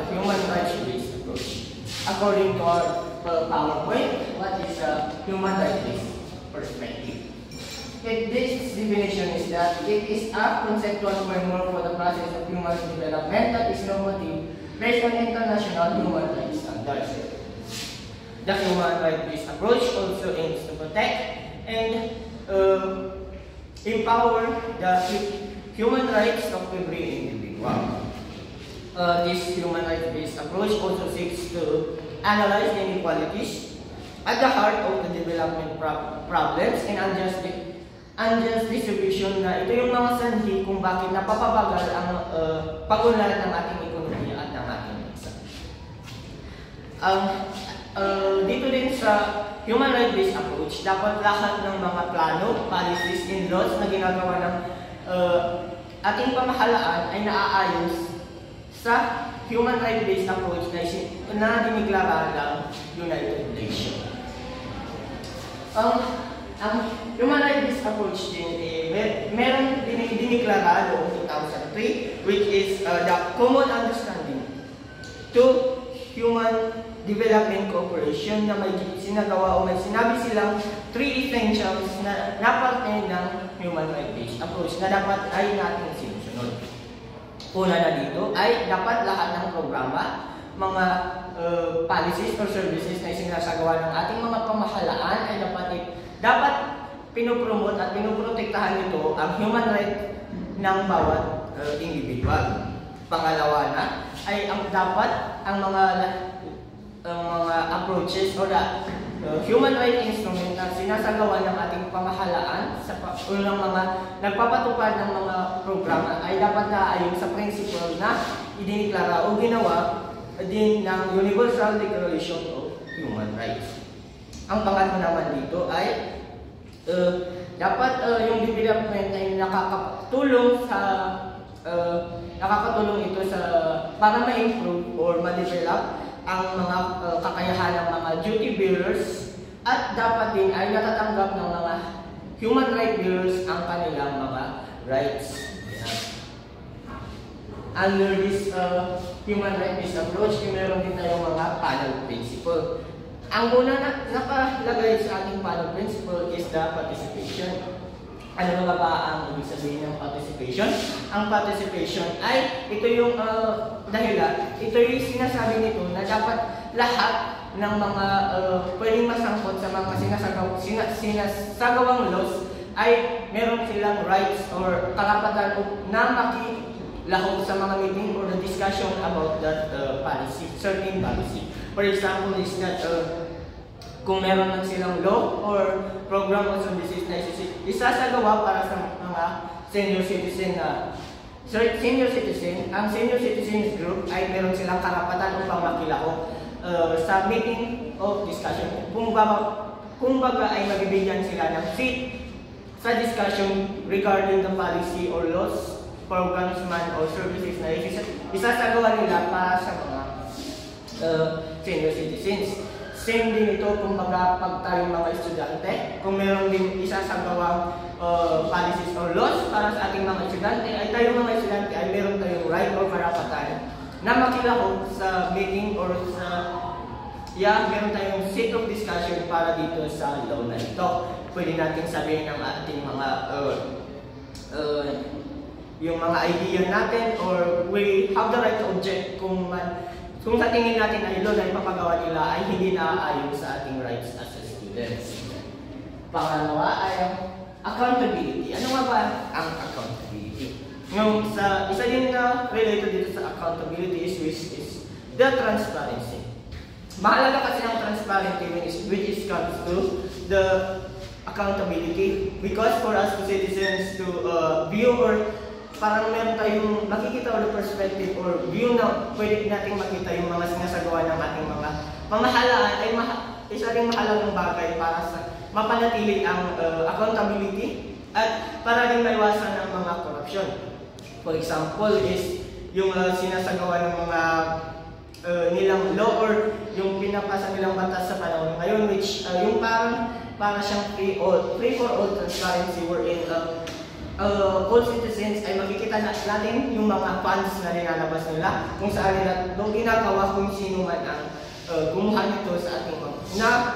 the human rights-based approach. According to our PowerPoint, what is a human rights-based perspective? This definition is that it is a conceptual framework for the process of human development that is normative based on international human rights standards. The human rights-based approach also aims to protect and empower the human rights of every individual. This human rights-based approach also seeks to analyze the inequalities at the heart of the development problems and unjust distribution na ito yung mga sanhi kung bakit napapabagal ang pag-unlad ng ating ekonomiya at ng ating bansa. Dito din sa human rights-based approach, dapat lahat ng mga plano, policies, and laws na ginagawa ng ating pamahalaan ay naaayos sa human rights-based approach na dineklara ng United Nations. Ang human rights approach din meron dineklara noong 2003, which is the common understanding to human development cooperation na may sinagawa o may sinabi silang 3 essentials na parte ng human rights approach na dapat ay natin sinusunod. Una na dito ay dapat lahat ng programa, mga policies or services na isinasagawa ng ating mga pamahalaan ay dapat pinopromote at pinoprotektahan nito ang human right ng bawat individual. Pangalawa na ay dapat ang mga approaches o human right instrument na sinasagawa ng ating pamahalaan sa unang mga nagpapatupad ng mga programa ay dapat naayon sa principle na idineklara o ginawa din ng Universal Declaration of Human Rights. Ang pangatlo naman dito ay dapat yung development ay nakakatulong ito para ma-improve or ma-develop ang mga kakayahan ng mga duty bearers at dapat din ay natatanggap ng mga human rights bearers ang kanilang mga rights. Under this human rights approach, meron din tayong mga panel principle. Ang una na nakalagay sa ating panel principle is the participation. Ano nga ba ang ibig sabihin ng participation? Ang participation ay ito yung dahilan. Ito yung sinasabi nito na dapat lahat ng mga pwedeng masangkot sa mga sinasagawang laws ay meron silang rights or karapatan na makilahok sa mga meeting or the discussion about that policy, certain policy. For example, is that kung meron lang silang law or program o services na isasagawa para sa mga senior citizen ang senior citizens group ay meron silang karapatan upang makilahok sa meeting of discussion. Kung baga ay mabibigyan sila ng seat sa discussion regarding the policy or laws, programs man or services na isasagawa nila para sa mga senior citizens. Same din ito kung pag tayong mga estudyante, kung meron din isasagawang policies or laws para sa ating mga estudyante, ay tayong mga estudyante ay meron tayong right or karapatan na makilahok sa meeting or meron tayong seat of discussion para dito sa law na ito. Pwede natin sabihin ng ating mga yung mga idea natin or we have the right to object kung sa tingin natin ay law na ipapagawa nila ay hindi naaayon sa ating rights as students. Pangalawa ay accountability. Ano nga ba ang accountability? Isa din na related dito sa accountability which is the transparency. Mahalaga kasi ang transparency which comes to the accountability because for us citizens to view or parang meron tayong makikita or perspective or view na pwede nating makita yung mga sinasagawa ng ating mga pamahalaan ay isa ring mahalagang bagay para sa mapanatili ang accountability at para rin maiwasan ang mga corruption. For example is yung sinasagawa ng mga nilang law or yung pinapasa nilang batas sa panahon ngayon which yung para siyang free for all transparency wherein all citizens ay makikita natin yung mga funds na nilalabas nila kung saan nila doon ginagawa kung sino man ang kumuha nito sa ating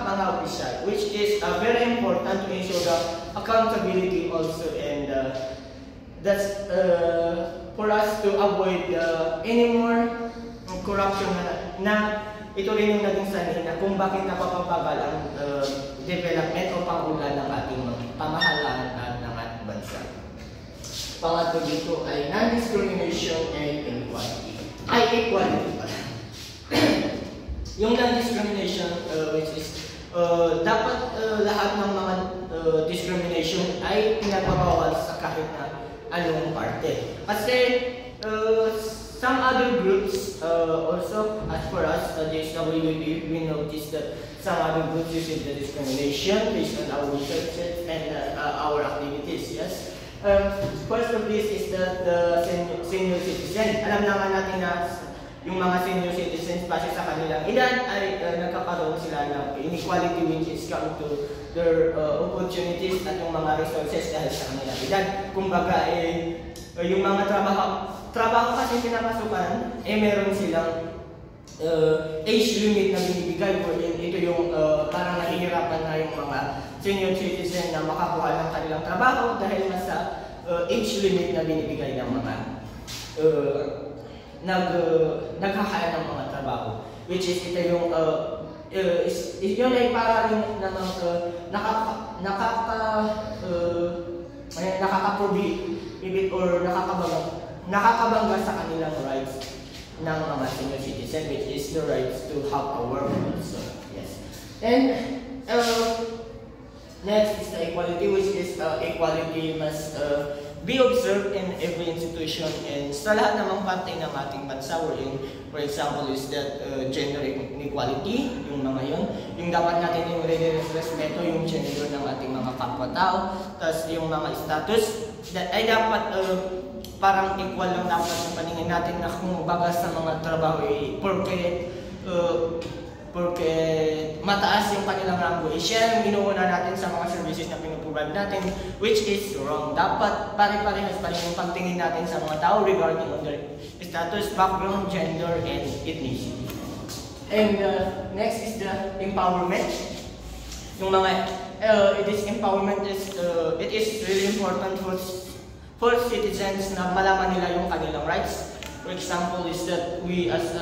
mga official, which is very important to ensure the accountability also, and that's for us to avoid any more corruption na ito rin yung naging sanhi na kung bakit napapabagal ang development o pangulan ng ating pamahalaan at ng ating bansa. Pangatlo dito ay non-discrimination and equality. Equality pala. Yung non-discrimination, which is dapat lahat ng mga discrimination ay pinapabawal sa kahit na anong parte. Kasi some other groups also, as for us, JSWD, we noticed that some other groups use the discrimination based on our researches and our activities, yes. First of this is that the senior citizen. Alam naman natin na yung mga senior citizens, base sa kanilang edad, ay nagkakaroon sila ng inequality which is come to their opportunities at yung mga resources dahil sa kanilang edad. Kumbaga, yung mga trabaho kasi pinapasukan, meron silang age limit na binibigay. Ito yung parang nahihirapan na yung mga senior citizen na makakuha ng kanilang trabaho dahil nasa age limit na binibigay ng mga naghahaya ng mga trabaho. Which is ito yung yun ay para rin namang nakaka-prohibit or nakakabangga sa kanilang rights ng mga senior citizen, which is the rights to have a work also. Yes. And next is the equality, which is equality must be observed in every institution and sa lahat namang parte ng ating bansa. For example, is that gender inequality, yung mga yun. Yung dapat natin yung respeto yung gender ng ating mga kapwa-tao. Tapos yung mga status, ay dapat parang equal lang dapat yung paningin natin na kung baga sa mga trabaho porque mataas yung kanilang rango, siya yung inuuna natin sa mga services na pinuprovide natin, which is wrong. Dapat pare-parehas pa rin yung pagtingin natin sa mga tao regarding on their status, background, gender, and ethnicity. And next is the empowerment. Yung mga empowerment is it is really important for citizens na malaman nila yung kanilang rights. For example, is that we as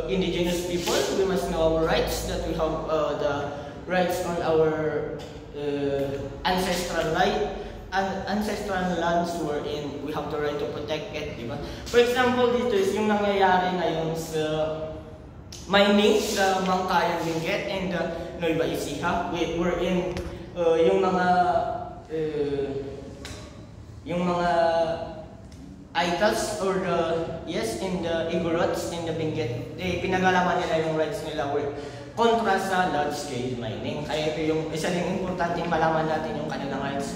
indigenous people, we must know our rights, that we have the rights on our ancestral lands wherein we have the right to protect it, diba? For example, dito is yung nangyayari ngayon sa mining sa Mangkayan Benguet and Nueva Ecija, wherein yung mga idols or in the Igorots in the Benguet, pinagalaman nila yung rights nila kontra sa large scale mining. Kaya ito yung isa rin importanteng malaman natin yung kanilang rights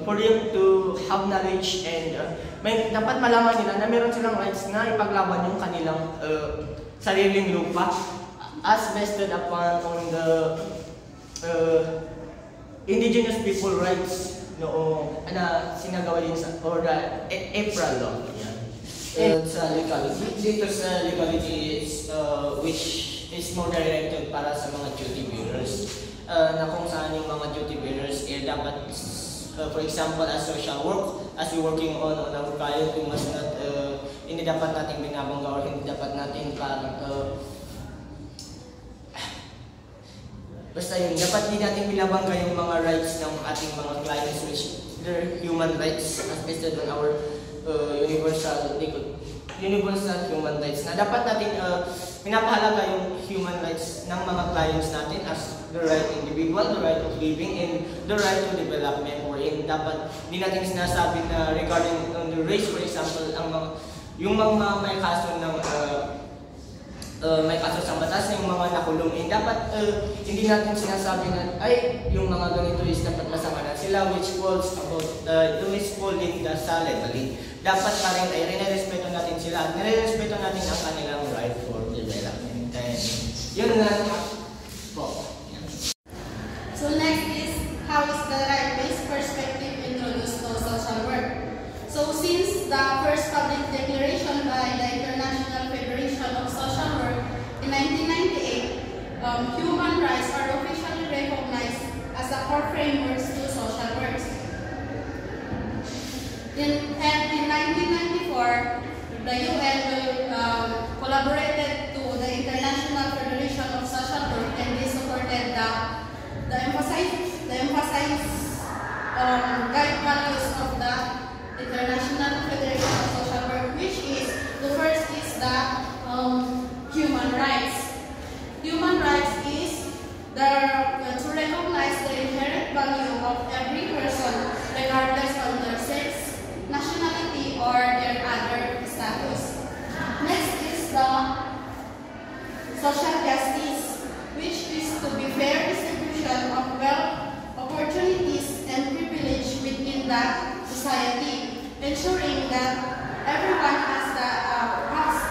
for them to have knowledge and dapat malaman nila na meron silang rights na ipaglaban yung kanilang sariling lupa as vested upon on the indigenous people rights noong sinagawa yun sa or the April law. And sa legality, dito sa legality is which is more directed para sa mga duty bearers na kung saan yung mga duty bearers dapat for example as social work, as we working on our client, we must not hindi dapat natin binabangga or hindi dapat natin parang basta yun, dapat hindi natin binabangga yung mga rights ng ating mga clients, which their human rights as based on our universal human rights na dapat natin pinapahalaga yung human rights ng mga clients natin as the right individual, the right of living, and the right to development. Wherein dapat hindi natin sinasabi na regarding on the race, for example, yung mga may kaso ng may kaso sa batas na yung mga nakulong, dapat hindi natin sinasabi na yung mga ganito is dapat masama na sila, which falls about which falling sa leveling. Dapat pa rin ay rin-respeto natin sila at nire-respeto natin ang kanilang right for development. And yun nga po. So next is, how is the right-based perspective the emphasize guide values of the International Federation of Social Work, which is, the first is the human rights. Human rights is to recognize the inherent value of every person, regardless of their sex, nationality, or their other status. Next is the social justice, which is to be fair distribution of wealth, opportunities, and privilege within the society, ensuring that everyone has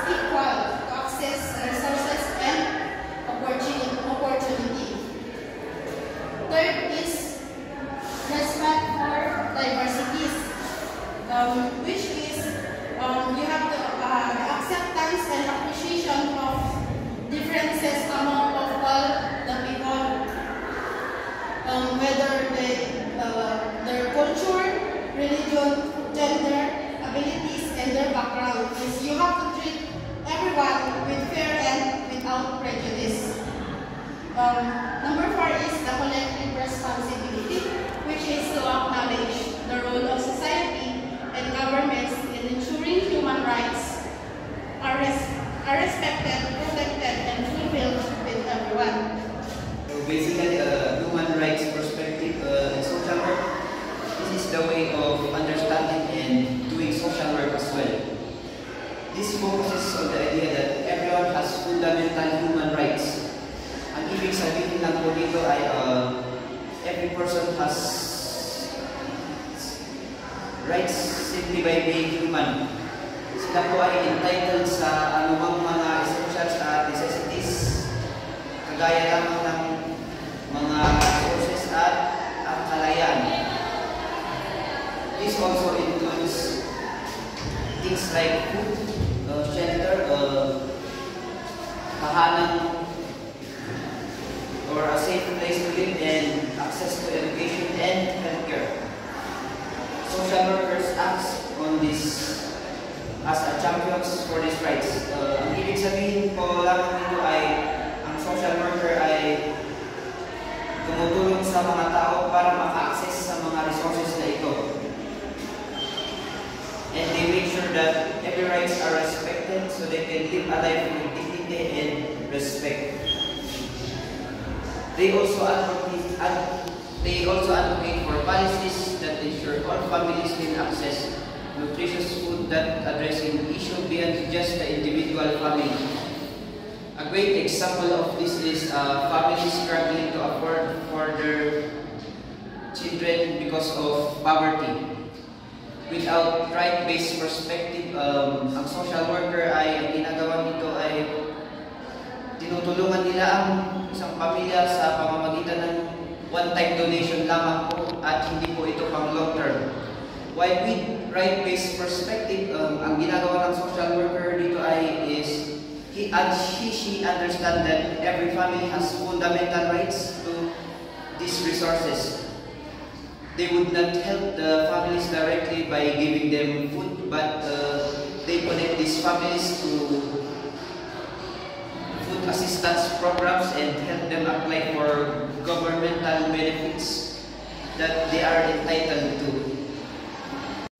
equal access to resources and opportunity. Third is respect for diversities, which is you have the acceptance and appreciation of differences among all the people, whether their culture, religion, gender, abilities, and their background. You have to treat everyone with fair and without prejudice. Number 4 is the collective responsibility, which is to acknowledge the role of society and governments in ensuring human rights are respected, protected, and fulfilled with everyone. So basically, human rights perspective in social work, this is the way of understanding and doing social work as well. This focuses on the idea that everyone has fundamental human rights. Ang ibig sabihin lang po dito ay every person has rights simply by being human. Sila po ay entitled sa anumang mga essentials at necessities, kagaya lamang ng mga resources at ang kalayaan. This also includes things like food, shelter, tahanan, or a safe place to live, and access to education and healthcare. Social workers act on this as a champions for these rights. Ang ibig sabihin po lamang dito ay ang social worker ay tumutulong sa mga tao para maka-access sa mga resources na ito. And they make sure that every rights are respected so they can live a life with dignity and respect. They also advocate for policies that ensure all families can access nutritious food that addressing issues beyond just the individual family. A great example of this is families struggling to afford for their children because of poverty. Without right-based perspective, ang social worker ay ang ginagawa nito ay tinutulungan nila ang isang pamilya sa pamamagitan ng one-time donation lamang po at hindi po ito pang long-term. While with right-based perspective, ang ginagawa ng social worker dito ay is she understands that every family has fundamental rights to these resources. They would not help the families directly by giving them food, but they connect these families to food assistance programs and help them apply for governmental benefits that they are entitled to.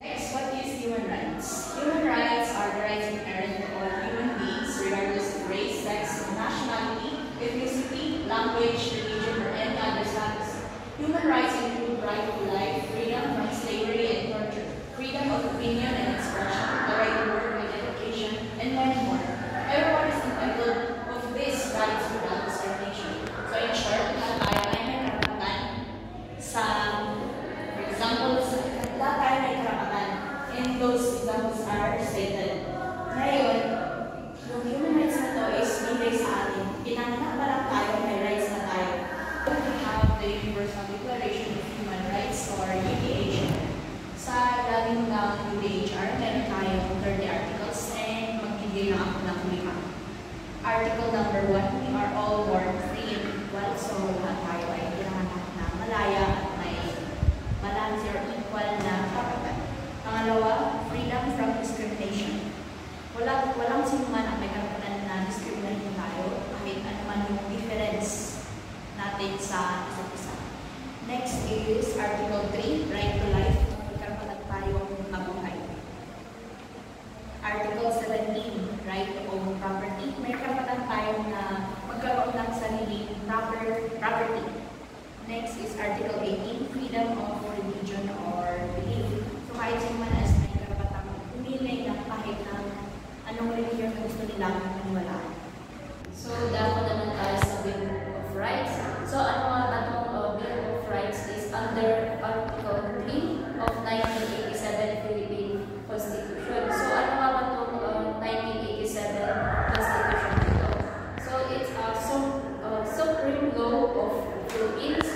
Next, what is human rights? Human rights are the rights inherent to all human beings, regardless of race, sex, nationality, ethnicity, language, religion, or any other status. Human rights include right to life, freedom from slavery and torture, freedom of opinion and expression, the right to work and education, and many more. Everyone is entitled of these rights without discrimination. So in short, lahat tayo ay may karapatan sa, for example, lahat tayo may karapatan, and those examples are stated. Ngayon, yung human rights na to is binigay sa atin. Pinanganak pa lang tayo, may rights na tayo. We have the Universal Declaration of Human Rights or UDH. Sa labing ng UDHR, meron tayong 30 articles and magbigay na ako ng lima. Article number 1, we are all born free and equal. So, lahat tayo ay pinanganak na malaya at may balance or equal na karapatan. Pangalawa, freedom from discrimination. Walang sino man ang may karapatan na discriminate tayo kahit ano man yung difference natin natin sa isa't isa. Next is Article 3, Right to Life. Magkakaroon tayong mabuhay. Article 17, Right to Own Property. May karapatan tayo na magkaroon ng sariling property. Next is Article 18, Freedom of Religion or Belief. So kahit sino man ay may karapatang pumili ng kahit na anong religion na gusto nilang maniwalaan. So, dapat naman tayo sa Bill of Rights. So, ano nga itong Bill of Rights is under Article 3 of 1987 Philippine Constitution. So, ano nga ba itong 1987 Constitution ito? So, it's a supreme law of Philippines,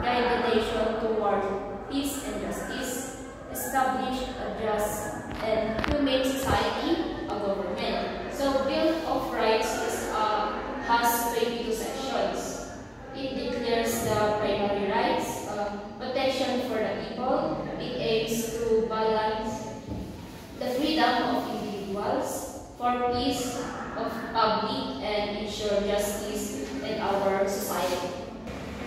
guide the nation toward peace and justice, establish a just and humane society, a government. So, Bill of Rights has 22 sections. It declares the primary rights, protection for the people. It aims to balance the freedom of individuals for peace of public and ensure justice in our society.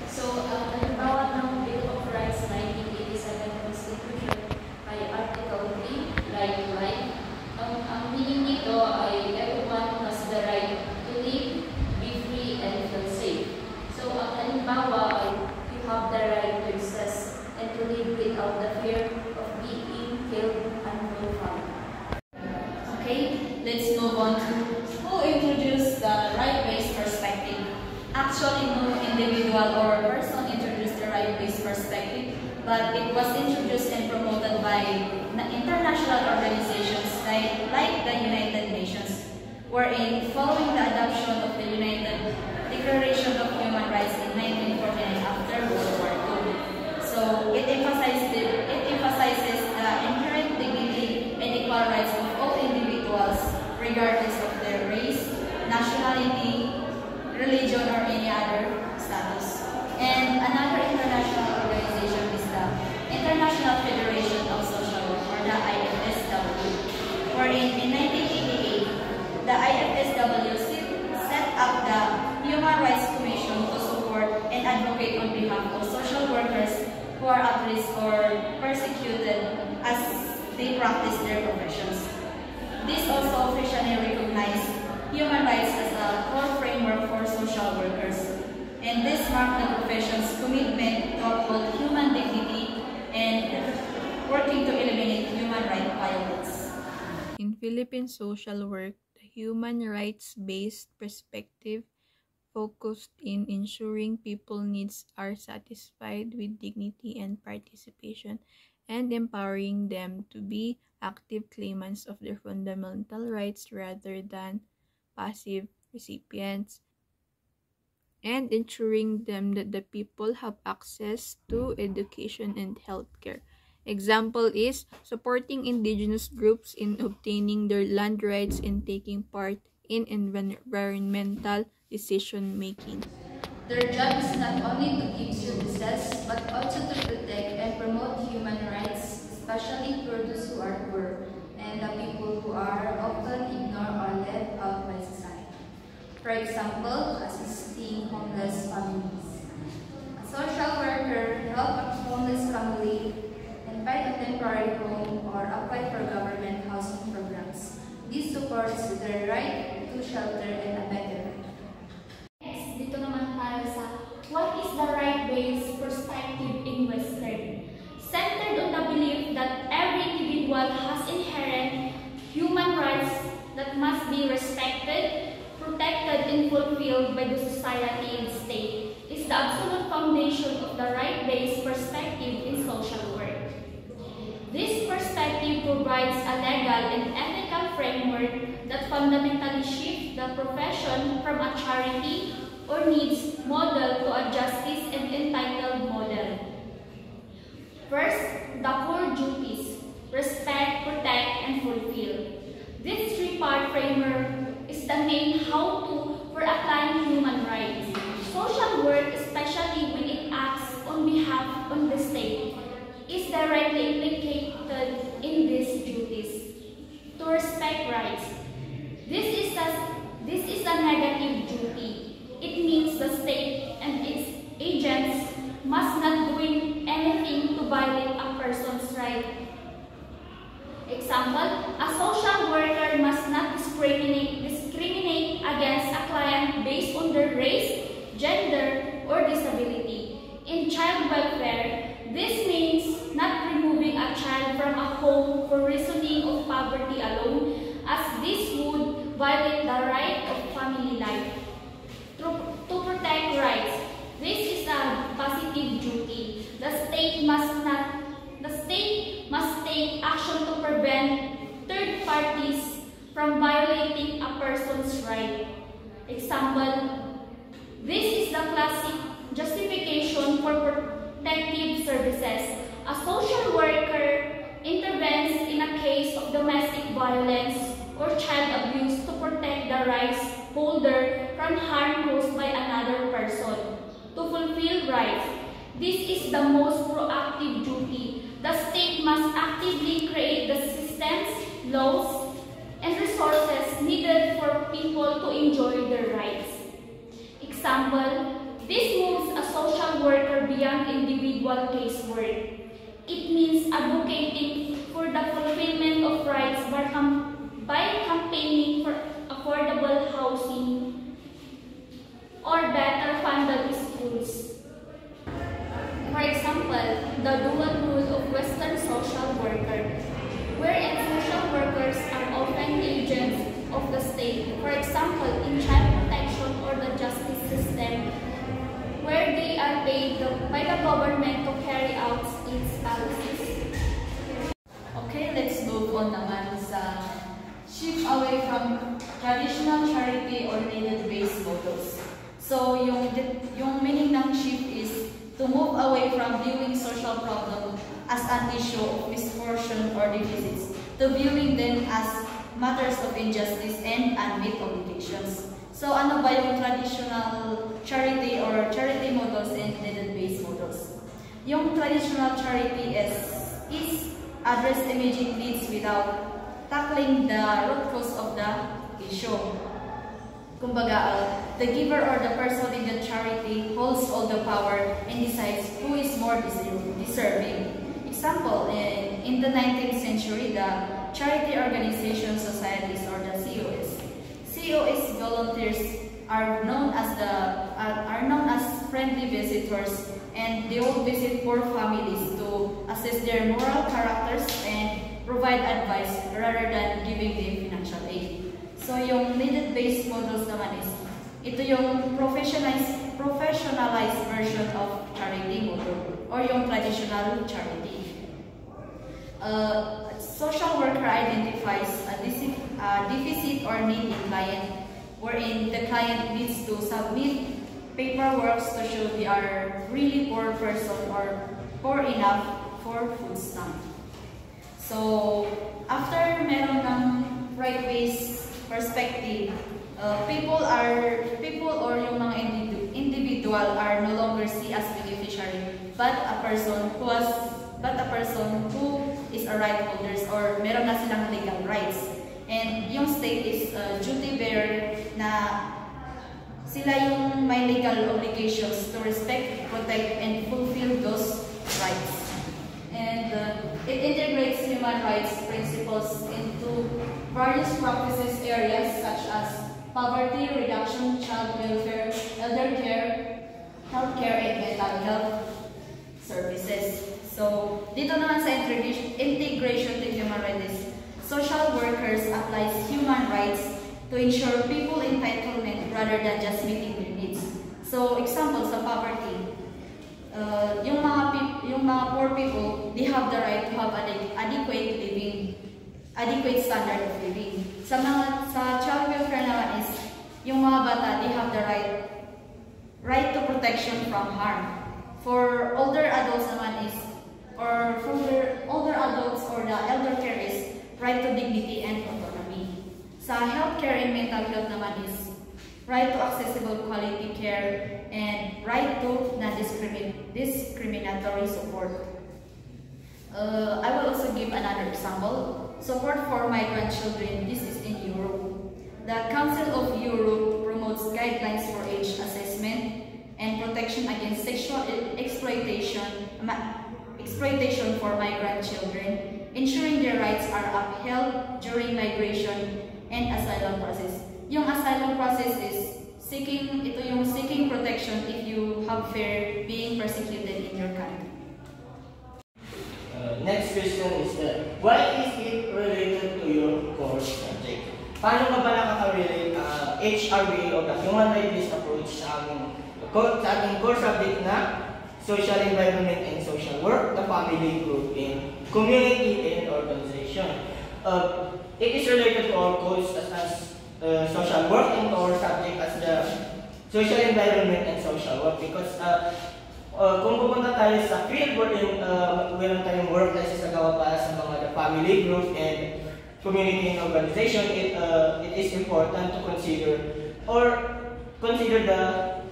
So, halimbawa ng Bill of Rights 1987 Constitution ay Article 3, Right to Life. Ang meaning nito ay everyone has the right to live, be free, and feel safe. So, ang halimbawa ay you have the right to exist and to live without the fear of being killed and harmed. Okay, let's move on to who introduced the right-based perspective. Actually, no individual or person introduced the right-based perspective, but it was introduced and promoted by international organizations like the United Nations, wherein following the adoption of the United Declaration of Human Rights in 1949 after World War II. So it emphasizes the inherent dignity and equal rights of all individuals, regardless of their race, nationality, religion, or any other status. And another international organization is the International Federation of Social Work, or the IFSW, wherein in 1988, the IFSW set up the Human Rights Commission to support and advocate on behalf of social workers who are at risk or persecuted as they practice their professions. This also officially recognized human rights as a core framework for social workers, and this marked the profession's commitment to uphold human dignity and working to eliminate human rights violence. In Philippine social work, the human rights-based perspective focused in ensuring people needs are satisfied with dignity and participation, and empowering them to be active claimants of their fundamental rights rather than passive recipients, and ensuring them that the people have access to education and healthcare. Example is supporting indigenous groups in obtaining their land rights and taking part in environmental decision-making. Their job is not only to give services, but also to protect and promote human rights, especially for those who are poor and the people who are often ignored or left out by society. For example, assisting homeless families. A social worker helps a homeless family and find a temporary home or apply for government housing programs. This supports their right to shelter and a better life. Next, dito naman tayo sa what is the right-based perspective in Western? Centered on the belief that every individual has inherent human rights that must be respected, protected, and fulfilled by the society and state is the absolute foundation of the right-based perspective in social work. This perspective provides a legal and ethical framework that fundamentally shifts the profession from a charity or needs model to a justice and entitled model. First, the core duties: respect, protect, and fulfill. This three-part framework is the main how-to for applying human rights. Social work, especially when it acts on behalf of the state, is directly implicated in these duties. To respect rights. This is a negative duty. It means the state and its violate a person's right. Example, a social worker must not discriminate against a client based on their race, gender, or disability. In child welfare, this means not removing a child from a home for reasoning of poverty alone, as this would violate the right of family life. To protect rights, this is a positive duty. The state must take action to prevent third parties from violating a person's right. Example, this is the classic justification for protective services. A social worker intervenes in a case of domestic violence or child abuse to protect the rights holder from harm caused by another person. To fulfill rights, this is the most proactive duty. The state must actively create the systems, laws, and resources needed for people to enjoy their rights. Example, this moves a social worker beyond individual casework. It means advocating for the fulfillment of rights by campaigning for affordable housing or better funded schools. For example, the dual rule of Western social worker, wherein social workers are often agents of the state, for example, in child protection or the justice system, where they are paid by the government to carry out its policies. Okay, let's move on naman sa shift away from traditional charity or need-based models. So, yung meaning ng shift is to move away from viewing social problem as an issue of misfortune or deficits, to viewing them as matters of injustice and unmet obligations. So, ano ba yung traditional charity or charity models and need-based models? Yung traditional charity is address immediate needs without tackling the root cause of the issue. Kumbaga, the giver or the person in the charity holds all the power and decides who is more deserving. Example, in the 19th century, the charity organization societies or the COS volunteers are known as friendly visitors, and they will visit poor families to assess their moral characters and provide advice rather than giving them financial aid. So yung need-based models naman is ito yung professionalized version of charity model or yung traditional charity. Social worker identifies a deficit or need in client, wherein the client needs to submit paperwork to show they are really poor person or poor enough for food stamp. So, after meron ng right-based perspective, people or yung mga individual are no longer seen as beneficiary, but a person who is a right holders or meron na silang legal rights. And yung state is duty bearer na sila yung may legal obligations to respect, protect, and fulfill those rights. And it integrates human rights principles into various practices areas such as poverty reduction, child welfare, elder care, healthcare, and mental health services. So, dito naman sa integration to human rights, social workers applies human rights to ensure people entitlement rather than just meeting their needs. So, example sa poverty, yung mga poor people, they have the right to have adequate standard of living. Sa child welfare naman is, yung mga bata, they have the right to protection from harm. For older adults naman is, or for older adults or the elder care is, right to dignity and autonomy. Sa healthcare and mental health naman is, right to accessible quality care and right to non-discriminatory support. I will also give another example. Support for migrant children. This is in Europe. The Council of Europe promotes guidelines for age assessment and protection against sexual exploitation exploitation for migrant children, ensuring their rights are upheld during migration and asylum process. Yung asylum process is seeking protection if you have fear being persecuted in your country. Next question is why is it related to your core subject? Paano ka ba nakaka-relate HRB o the Human Rights Approach sa ating core subject na social environment and social work, the family group, and community and organization? It is related to our course as social work and our subject as the social environment and social work because kung pupunta tayo sa field wherein meron tayong work na isasagawa para sa mga family group and community and organization, it is important to consider the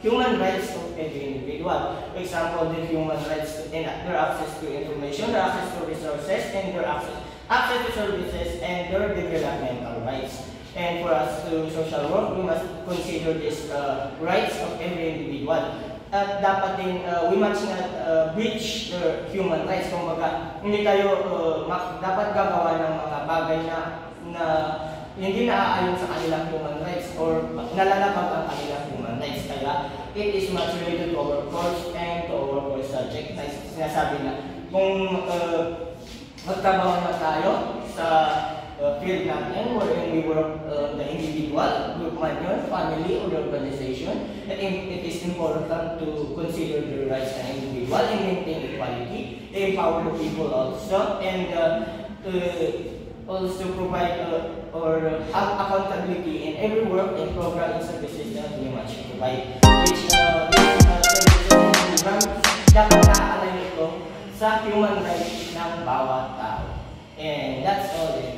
human rights of every individual. For example, the human rights and their access to information, their access to resources, and their access to services, and their developmental rights. And for us to social work, we must consider these rights of every individual. At dapat din, we must not breach their human rights. Kumbaga, hindi tayo dapat gagawa ng mga bagay na hindi naaayon sa kanilang human rights or nalalabag ang kanilang human rights. Kaya, it is much related to our course and to our course subject. Na sinasabi na, kung magtrabaho na tayo sa field natin wherein we work the individual, group man yun, family, or organization, I think it is important to consider the rights of an individual and maintain equality, empower the people also, and also provide or have accountability in every work and program and services that we must provide. Which dapat nakaalay ito sa human rights ng bawat tao. And that's all.